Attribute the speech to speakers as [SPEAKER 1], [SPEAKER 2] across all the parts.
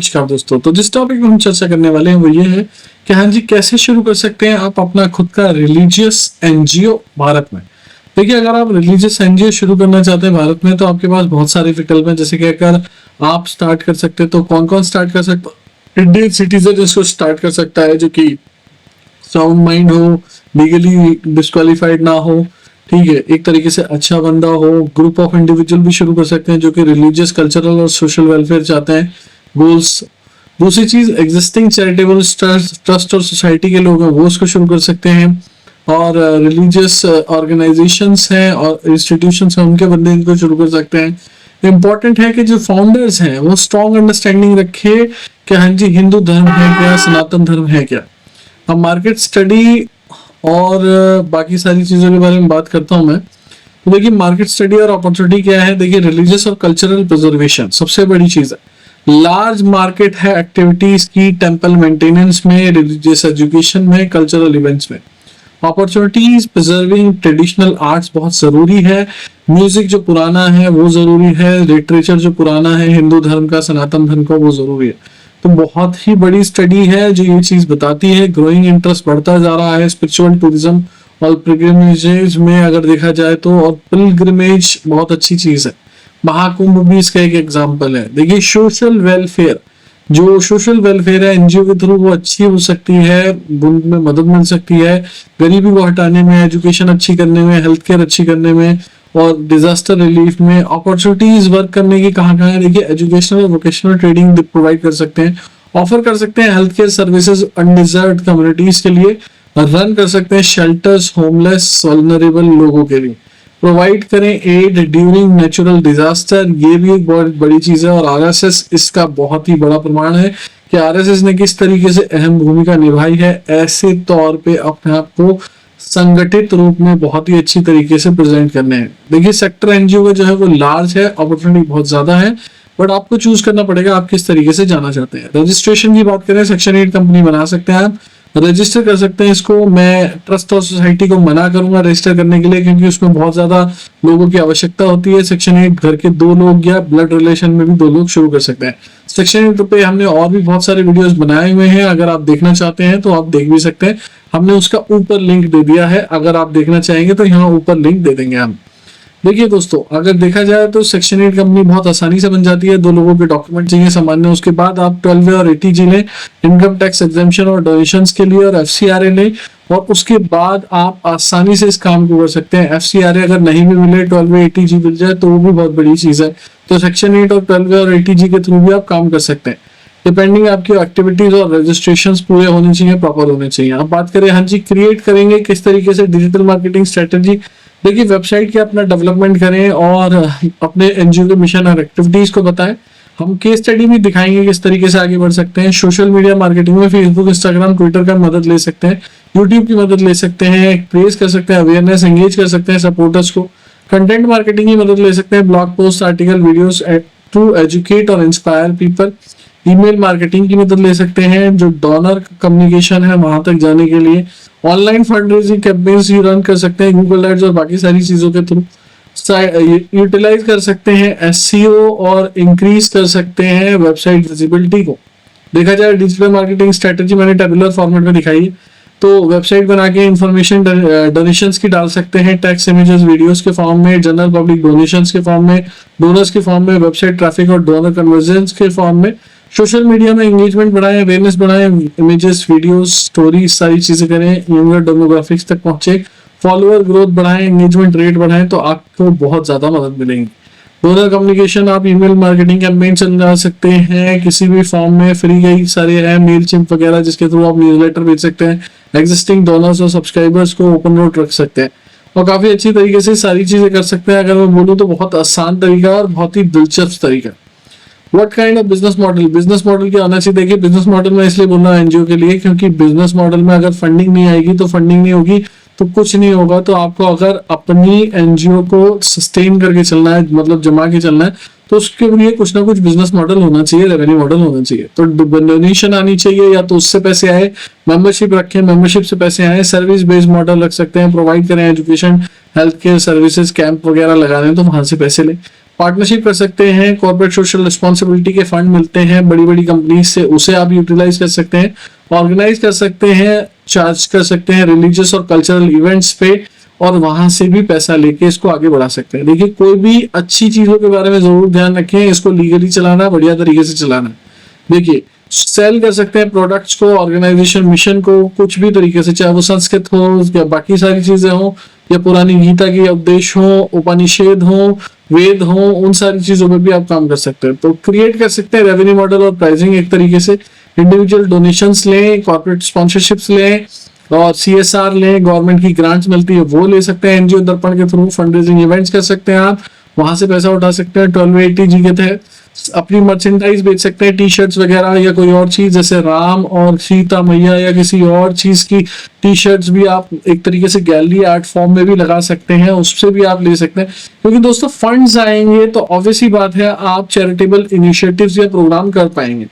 [SPEAKER 1] नमस्कार दोस्तों। तो जिस टॉपिक में हम चर्चा करने वाले हैं वो ये है कि हाँ जी, कैसे शुरू कर सकते हैं आप अपना खुद का रिलीजियस एनजीओ भारत में। देखिए, अगर आप रिलीजियस एनजीओ शुरू करना चाहते हैं भारत में तो आपके पास बहुत सारे विकल्प हैं। जैसे कि अगर आप स्टार्ट कर सकते हैं तो कौन कौन स्टार्ट कर सकता है? इंडियन सिटीजन इसको स्टार्ट कर सकता है जो कि साउंड माइंड हो, लीगली डिस्क्वालीफाइड ना हो, ठीक है, एक तरीके से अच्छा बंदा हो। ग्रुप ऑफ इंडिविजुअल भी शुरू कर सकते हैं जो कि रिलीजियस, कल्चरल और सोशल वेलफेयर चाहते हैं, गोल्स। दूसरी चीज, एग्जिस्टिंग चैरिटेबल ट्रस्ट और सोसाइटी के लोग हैं वो उसको शुरू कर सकते हैं। और रिलीजियस ऑर्गेनाइजेशंस हैं और इंस्टीट्यूशंस हैं उनके बंदे इनको शुरू कर सकते हैं। इंपॉर्टेंट है कि जो फाउंडर्स हैं वो स्ट्रॉन्ग अंडरस्टैंडिंग रखे कि हाँ जी, हिंदू धर्म है क्या, सनातन धर्म है क्या। अब मार्केट स्टडी और बाकी सारी चीजों के बारे में बात करता हूं मैं। तो देखिए, मार्केट स्टडी और अपॉर्चुनिटी क्या है। देखिए, रिलीजियस और कल्चरल प्रिजर्वेशन सबसे बड़ी चीज है। लार्ज मार्केट है एक्टिविटीज की, टेम्पल मेंटेनेंस में, रिलीजियस एजुकेशन में, कल्चरल इवेंट्स में। अपॉर्चुनिटीज प्रिजर्विंग ट्रेडिशनल आर्ट्स बहुत जरूरी है। म्यूजिक जो पुराना है वो जरूरी है। लिटरेचर जो पुराना है हिंदू धर्म का, सनातन धर्म का, वो जरूरी है। तो बहुत ही बड़ी स्टडी है जो ये चीज बताती है। ग्रोइंग इंटरेस्ट बढ़ता जा रहा है स्पिरिचुअल टूरिज्म और पिलग्रिमेज में अगर देखा जाए तो। और पिलग्रिमेज बहुत अच्छी चीज है। महाकुंभ भी इसका एक एग्जाम्पल है। देखिए, सोशल वेलफेयर, जो सोशल वेलफेयर है एनजीओ के थ्रू वो अच्छी हो सकती है, उनमें मदद मिल सकती है गरीबी को हटाने में, एजुकेशन अच्छी करने में, हेल्थ केयर अच्छी करने में और डिजास्टर रिलीफ में। अपॉर्चुनिटीज वर्क करने की कहाँ कहाँ है। देखिए, एजुकेशनल और वोकेशनल ट्रेनिंग प्रोवाइड कर सकते हैं, ऑफर कर सकते हैं health care services undeserved communities के लिए, रन कर सकते हैं शेल्टर्स होमलेस वल्नरेबल लोगों के लिए, प्रोवाइड करें एड ड्यूरिंग नेचुरल डिजास्टर। ये भी एक बहुत बड़ी चीज है और आरएसएस इसका बहुत ही बड़ा प्रमाण है कि आरएसएस ने किस तरीके से अहम भूमिका निभाई है ऐसे तौर पे अपने आप को संगठित रूप में बहुत ही अच्छी तरीके से प्रेजेंट करने हैं। देखिए, सेक्टर एनजीओ का जो है वो लार्ज है, अपॉर्चुनिटी बहुत ज्यादा है, बट आपको चूज करना पड़ेगा आप किस तरीके से जाना चाहते हैं। रजिस्ट्रेशन की बात करें, सेक्शन 8 कंपनी बना सकते हैं, आप रजिस्टर कर सकते हैं इसको। मैं ट्रस्ट और सोसाइटी को मना करूंगा रजिस्टर करने के लिए क्योंकि उसमें बहुत ज्यादा लोगों की आवश्यकता होती है। सेक्शन 8 घर के 2 लोग या ब्लड रिलेशन में भी 2 लोग शुरू कर सकते हैं। सेक्शन 8 पे हमने और भी बहुत सारे वीडियोस बनाए हुए हैं, अगर आप देखना चाहते हैं तो आप देख भी सकते हैं। हमने उसका ऊपर लिंक दे दिया है, अगर आप देखना चाहेंगे तो यहाँ ऊपर लिंक दे देंगे हम। देखिए दोस्तों, अगर देखा जाए तो सेक्शन 8 कंपनी बहुत आसानी से बन जाती है। 2 लोगों के डॉक्यूमेंट चाहिए सामान्य, उसके बाद आप 12 और 80G लें इनकम टैक्स एग्जेम्पशन और डोनेशंस के लिए, और FCRA लें, और उसके बाद आप आसानी से इस काम को कर सकते हैं। FCRA अगर नहीं भी मिले, 12 80G मिल जाए तो वो भी बहुत बड़ी चीज है। तो सेक्शन 8 और 12 और 80G के थ्रू भी आप काम कर सकते हैं, डिपेंडिंग आपकी एक्टिविटीज और रजिस्ट्रेशंस पूरे होने चाहिए, प्रॉपर होने चाहिए। आप बात करें हाँ जी, क्रिएट करेंगे किस तरीके से डिजिटल मार्केटिंग स्ट्रेटेजी। देखिए, वेबसाइट के अपना डेवलपमेंट करें और अपने एनजीओ के मिशन और एक्टिविटीज को बताएं। हम केस स्टडी भी दिखाएंगे किस तरीके से आगे बढ़ सकते हैं। सोशल मीडिया मार्केटिंग में फेसबुक, इंस्टाग्राम, ट्विटर का मदद ले सकते हैं, यूट्यूब की मदद ले सकते हैं, प्रेस कर सकते हैं, अवेयरनेस एंगेज कर सकते हैं सपोर्टर्स को। कंटेंट मार्केटिंग की मदद ले सकते हैं, blog post, article, videos to educate और इंस्पायर पीपल। ईमेल मार्केटिंग की मदद ले सकते हैं, जो डोनर कम्युनिकेशन है वहां तक जाने के लिए। ऑनलाइन फंड रेजिंग कैंपेन्स भी रन कर सकते हैं गूगल एड्स और बाकी सारी चीजों के थ्रू। यूटिलाइज कर सकते हैं एसईओ और इंक्रीज कर सकते हैं वेबसाइट विजिबिलिटी को। देखा जाए डिजिटल मार्केटिंग स्ट्रेटेजी मैंने टेबुलर फॉर्मेट में दिखाई है। तो वेबसाइट बना के इंफॉर्मेशन डोनेशंस की डाल सकते हैं, टेक्स्ट, इमेजेस, वीडियोस के फॉर्म में, जनरल पब्लिक डोनेशंस के फॉर्म में, डोनर्स के फॉर्म में, वेबसाइट ट्रैफिक और डोनर कन्वर्जन्स के फॉर्म में। सोशल मीडिया में एंगेजमेंट बढ़ाएं, अवेयरनेस बढ़ाएं, इमेजेस, वीडियोस, स्टोरी, सारी चीजें करें, यंगर डेमोग्राफिक्स तक पहुंचे, फॉलोअर ग्रोथ बढ़ाएं, एंगेजमेंट रेट बढ़ाएं, तो आपको बहुत ज्यादा मदद मिलेगी। डोनर कम्युनिकेशन, आप ईमेल मार्केटिंग कैंपेन चला सकते हैं किसी भी फॉर्म में, फ्री कई सारे हैं, मेलचिम्प वगैरह जिसके थ्रू आप न्यूज़लेटर भेज सकते हैं। एग्जिस्टिंग डोनर्स और सब्सक्राइबर्स को ओपन नोट रख सकते हैं और काफी अच्छी तरीके से सारी चीजें कर सकते हैं। अगर मैं बोलूँ तो बहुत आसान तरीका और बहुत ही दिलचस्प तरीका। What kind of business model, business model क्या होना चाहिए। देखिए, बिजनेस मॉडल में इसलिए बोल रहा हूँ एनजीओ के लिए क्योंकि बिजनेस मॉडल में अगर फंडिंग नहीं आएगी तो फंडिंग नहीं होगी तो कुछ नहीं होगा। तो आपको अगर अपनी एनजीओ को सस्टेन करके चलना है, मतलब जमा के चलना है, तो उसके लिए कुछ ना कुछ बिजनेस मॉडल होना चाहिए, रेवेन्यू मॉडल होना चाहिए। तो डोनेशन आनी चाहिए या तो उससे पैसे आए, मेंबरशिप रखें, मेंबरशिप से पैसे आए, सर्विस बेस्ड मॉडल रख सकते हैं, प्रोवाइड करें education, health care services, camp वगैरह लगा दें तो वहां से पैसे लें। पार्टनरशिप कर सकते हैं, कॉर्पोरेट सोशल रिस्पॉन्सिबिलिटी के फंड मिलते हैं बड़ी बड़ी कंपनी से, उसे आप यूटिलाइज कर सकते हैं, ऑर्गेनाइज कर सकते हैं, चार्ज कर सकते हैं रिलीजियस और कल्चरल इवेंट्स पे, और वहां से भी पैसा लेके इसको आगे बढ़ा सकते हैं। देखिए, कोई भी अच्छी चीजों के बारे में जरूर ध्यान रखें, इसको लीगली चलाना, बढ़िया तरीके से चलाना। देखिए, सेल कर सकते हैं प्रोडक्ट्स को, ऑर्गेनाइजेशन मिशन को, कुछ भी तरीके से, चाहे वो संस्कृत हो या बाकी सारी चीजें हो, या पुरानी गीता के उपदेश हो, उपनिषद हो, वेद हो, उन सारी चीजों पे भी आप काम कर सकते हैं। तो क्रिएट कर सकते हैं रेवेन्यू मॉडल और प्राइसिंग एक तरीके से। इंडिविजुअल डोनेशंस लें, कॉर्पोरेट स्पॉन्सरशिप्स लें, और CSR लें, गवर्नमेंट की ग्रांट्स मिलती है वो ले सकते हैं। एनजीओ दर्पण के थ्रू फंड रेजिंग इवेंट्स कर सकते हैं, आप वहां से पैसा उठा सकते हैं। 1280G के तहत अपनी मर्चेंडाइज बेच सकते हैं, टी-शर्ट्स वगैरह या कोई और चीज, जैसे राम और सीता मैया या किसी और चीज की टी-शर्ट्स भी आप एक तरीके से गैलरी आर्ट फॉर्म में भी लगा सकते हैं, उससे भी आप ले सकते हैं। क्योंकि दोस्तों, फंड्स आएंगे तो ऑब्वियस ही बात है आप चैरिटेबल इनिशिएटिव्स या प्रोग्राम कर पाएंगे।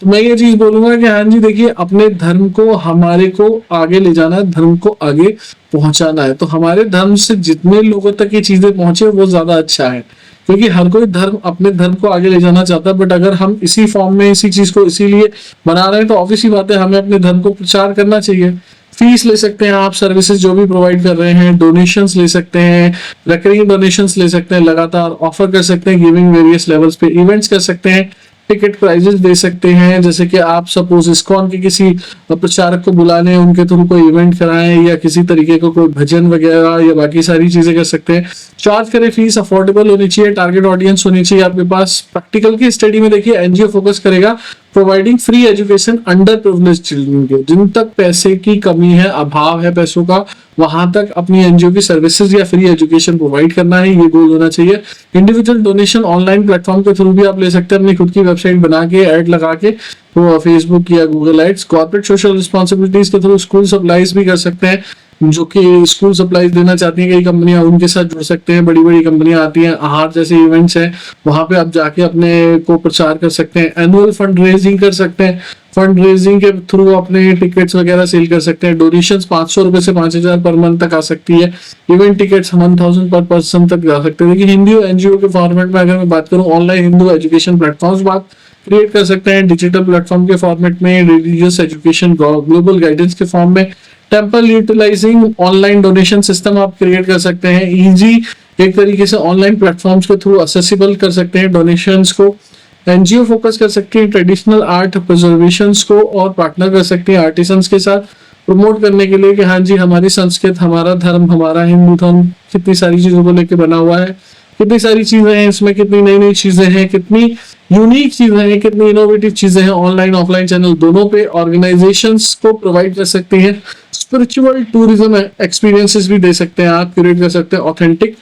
[SPEAKER 1] तो मैं ये चीज बोलूंगा कि हाँ जी, देखिए, अपने धर्म को, हमारे को आगे ले जाना है, धर्म को आगे पहुंचाना है। तो हमारे धर्म से जितने लोगों तक ये चीजें पहुंचे वो ज्यादा अच्छा है, क्योंकि हर कोई धर्म अपने धर्म को आगे ले जाना चाहता है। बट अगर हम इसी फॉर्म में इसी चीज को इसीलिए बना रहे हैं तो ऑब्वियसली बात है हमें अपने धर्म को प्रचार करना चाहिए। फीस ले सकते हैं आप, सर्विसेज जो भी प्रोवाइड कर रहे हैं, डोनेशंस ले सकते हैं, रिकरिंग डोनेशंस ले सकते हैं, लगातार ऑफर कर सकते हैं, गिविंग वेरियस लेवल्स पे, इवेंट्स कर सकते हैं, टिकट प्राइजेस दे सकते हैं। जैसे कि आप सपोज इस्कॉन के किसी प्रचारक को बुला लें, उनके थ्रू कोई इवेंट कराएं, या किसी तरीके का कोई भजन वगैरह या बाकी सारी चीजें कर सकते हैं। चार्ज करें, फीस अफोर्डेबल होनी चाहिए, टारगेट ऑडियंस होनी चाहिए आपके पास। प्रैक्टिकल की स्टडी में देखिए, एनजीओ फोकस करेगा providing free education under privilege children के, जिन तक पैसे की कमी है, अभाव है पैसों का, वहां तक अपनी एनजीओ की सर्विसेज या फ्री एजुकेशन प्रोवाइड करना है, ये गोल होना चाहिए। इंडिविजुअल डोनेशन ऑनलाइन प्लेटफॉर्म के थ्रू भी आप ले सकते हैं, अपनी खुद की वेबसाइट बना के ऐड लगा के, तो फेसबुक या Google ads. Corporate social responsibilities के थ्रू स्कूल सप्लाईज भी कर सकते हैं, जो कि स्कूल सप्लाईज देना चाहती हैं कई कंपनियां, उनके साथ जुड़ सकते हैं। बड़ी बड़ी कंपनियां आती हैं, आहार जैसे इवेंट्स हैं, वहां पे आप जाके अपने को प्रचार कर सकते हैं। एनुअल फंड रेजिंग कर सकते हैं, फंड रेजिंग के थ्रू अपने टिकट्स वगैरह सेल कर सकते हैं। डोनेशंस 500 रुपए से 5000 पर मंथ तक आ सकती है। इवेंट टिकट्स 1000 पर पर्सन तक जा सकते हैं। देखिए, हिंदू एनजीओ के फॉर्मेट में अगर मैं बात करूं, ऑनलाइन हिंदू एजुकेशन प्लेटफॉर्म्स बात क्रिएट कर सकते हैं, डिजिटल प्लेटफॉर्म के फॉर्मेट में, रिलीजियस एजुकेशन ग्लोबल गाइडेंस के फॉर्म में, temple utilising online donation system आप क्रिएट कर सकते हैं। इजी एक तरीके से ऑनलाइन प्लेटफॉर्म्स के थ्रू असेसिबल कर सकते हैं डोनेशंस को। एनजीओ फोकस कर सकती है ट्रेडिशनल आर्ट प्रिजर्वेशंस को, और पार्टनर कर सकती है आर्टिसंस के साथ प्रमोट करने के लिए कि हाँ जी, हमारी संस्कृत, हमारा धर्म, हमारा हिंदू धर्म कितनी सारी चीजों को लेकर बना हुआ है, कितनी सारी चीजें हैं इसमें, कितनी नई नई चीजें हैं, कितनी यूनिक चीजें हैं, कितनी इनोवेटिव चीजें हैं। ऑनलाइन ऑफलाइन चैनल दोनों पे ऑर्गेनाइजेशंस को प्रोवाइड कर सकती हैं। स्पिरिचुअल टूरिज्म एक्सपीरियंसेस भी दे सकते हैं आप, क्रिएट कर सकते हैं ऑथेंटिक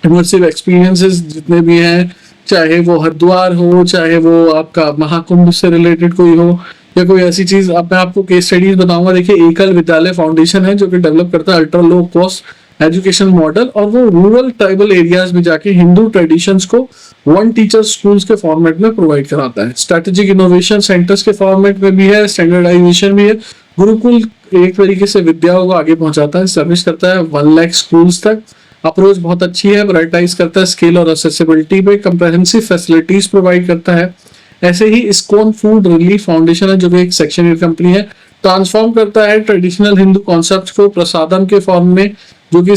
[SPEAKER 1] इमर्सिव एक्सपीरियंसेस जितने भी हैं, चाहे वो हरिद्वार हो, चाहे वो आपका महाकुंभ से रिलेटेड कोई हो, या कोई ऐसी चीज। अब मैं आपको केस स्टडीज बताऊंगा। देखिए, एकल विद्यालय फाउंडेशन है जो कि डेवलप करता है ultra low cost education model, और वो रूरल ट्राइबल एरियाज में जाके हिंदू ट्रेडिशंस को वन टीचर स्कूल्स के फॉर्मेट में प्रोवाइड कराता है। स्ट्रेटेजिक इनोवेशन सेंटर्स के फॉर्मेट में भी है, स्टैंडर्डाइजेशन भी है। गुरुकुल एक तरीके से विद्याओं को आगे पहुंचाता है, सर्विस करता है 1 लाख स्कूल्स तक। अप्रोच बहुत अच्छी है, प्रायोरिटाइज करता है स्केल और एक्सेसिबिलिटी पे, कंप्रेहेंसिव फैसिलिटीज प्रोवाइड करता है। ऐसे ही इस्कॉन फूड रिलीफ फाउंडेशन है जो कि एक सेक्शन कंपनी है, ट्रांसफॉर्म करता है ट्रेडिशनल हिंदू कॉन्सेप्ट को प्रसादम के फॉर्म में, जो कि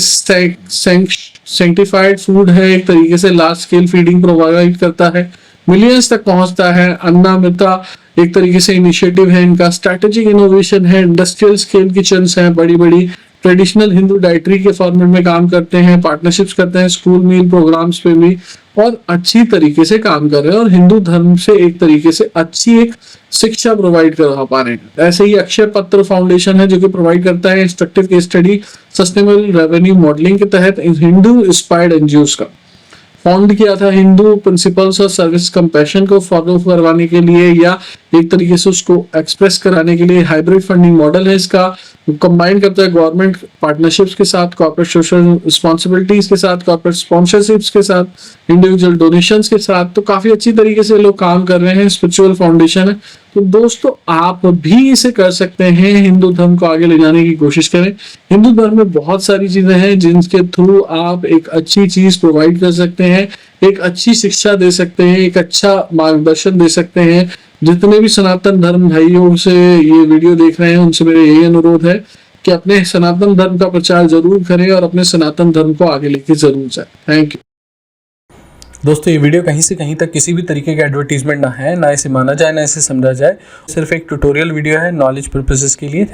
[SPEAKER 1] सैंक्टिफाइड फूड है, एक तरीके से लार्ज स्केल फीडिंग प्रोवाइड करता है, मिलियंस तक पहुंचता है। अन्नामृता एक तरीके से इनिशिएटिव है इनका। स्ट्रेटेजिक इनोवेशन है, इंडस्ट्रियल स्केल किचन्स हैं, बड़ी बड़ी ट्रेडिशनल हिंदू डाइटरी के फॉर्मेट में काम करते हैं, पार्टनरशिप्स करते हैं स्कूल मील प्रोग्राम्स पे भी, और अच्छी तरीके से काम कर रहे हैं, और हिंदू धर्म से एक तरीके से अच्छी एक शिक्षा प्रोवाइड करवा पा रहे हैं। ऐसे ही अक्षय पत्र फाउंडेशन है जो कि प्रोवाइड करता है instructive case study sustainable revenue modelling के तहत हिंदू इंस्पायर्ड एनजीओस का। फाउंड किया था हिंदू प्रिंसिपल्स और सर्विस कंपैशन को फॉलो करवाने के लिए, या एक तरीके से उसको एक्सप्रेस कराने के लिए हाइब्रिड फंडिंग मॉडल है इसका। कंबाइन करता है गवर्नमेंट पार्टनरशिप्स के साथ, कॉर्पोरेट सोशल रिस्पॉन्सिबिलिटीज के साथ, कॉर्पोरेट स्पॉन्सरशिप्स के साथ, इंडिविजुअल डोनेशंस के साथ। तो काफी अच्छी तरीके से लोग काम कर रहे हैं, स्पिरिचुअल फाउंडेशन है। तो दोस्तों आप भी इसे कर सकते हैं, हिंदू धर्म को आगे ले जाने की कोशिश करें। हिंदू धर्म में बहुत सारी चीजें हैं जिनके थ्रू आप एक अच्छी चीज प्रोवाइड कर सकते हैं, एक अच्छी शिक्षा दे सकते हैं, एक अच्छा मार्गदर्शन दे सकते हैं। जितने भी सनातन धर्म भाइयों से ये वीडियो देख रहे हैं उनसे मेरा यही अनुरोध है कि अपने सनातन धर्म का प्रचार जरूर करें और अपने सनातन धर्म को आगे लेके जरूर जाए। थैंक यू
[SPEAKER 2] दोस्तों, ये वीडियो कहीं से कहीं तक किसी भी तरीके का एडवर्टीजमेंट ना है, ना इसे माना जाए ना इसे समझा जाए। सिर्फ एक ट्यूटोरियल वीडियो है नॉलेज पर्पसेस के लिए।